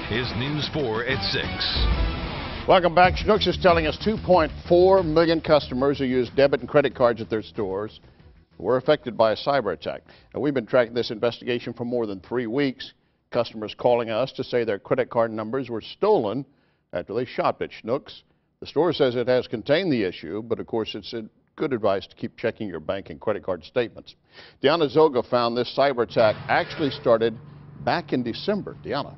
is News 4 at 6. Welcome back. Schnucks is telling us 2.4 million customers who use debit and credit cards at their stores were affected by a cyber attack. And we've been tracking this investigation for more than 3 weeks. Customers calling us to say their credit card numbers were stolen after they shopped at Schnucks. The store says it has contained the issue, but of course it's good advice to keep checking your bank and credit card statements. Deanna Zoga found this cyber attack actually started back in December. Deanna.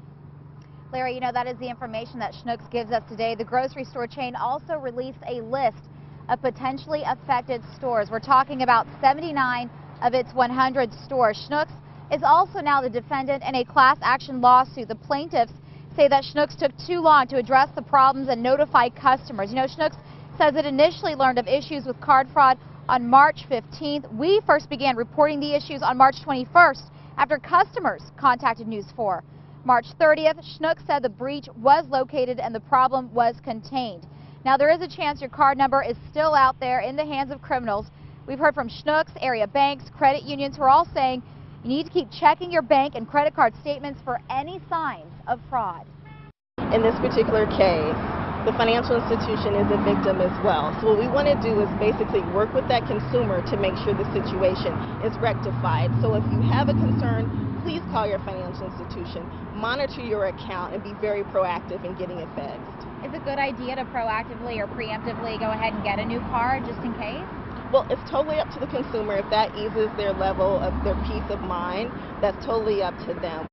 Larry, you know, that is the information that Schnucks gives us today. The grocery store chain also released a list of potentially affected stores. We're talking about 79 of its 100 stores. Schnucks is also now the defendant in a class action lawsuit. The plaintiffs say that Schnucks took too long to address the problems and notify customers. You know, Schnucks says it initially learned of issues with card fraud on March 15th. We first began reporting the issues on March 21st after customers contacted News 4. March 30th, Schnucks said the breach was located and the problem was contained. Now, there is a chance your card number is still out there in the hands of criminals. We've heard from Schnucks, area banks, credit unions who are all saying you need to keep checking your bank and credit card statements for any signs of fraud. In this particular case, the financial institution is a victim as well. So what we want to do is basically work with that consumer to make sure the situation is rectified. So if you have a concern, please call your financial institution, monitor your account, and be very proactive in getting it fixed. Is it a good idea to proactively or preemptively go ahead and get a new card just in case? Well, it's totally up to the consumer. If that eases their level of their peace of mind, that's totally up to them.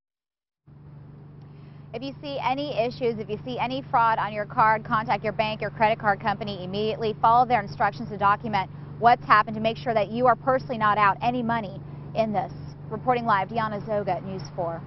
If you see any issues, if you see any fraud on your card, contact your bank or credit card company immediately. Follow their instructions to document what's happened to make sure that you are personally not out any money in this. Reporting live, Deanna Zoga, News 4.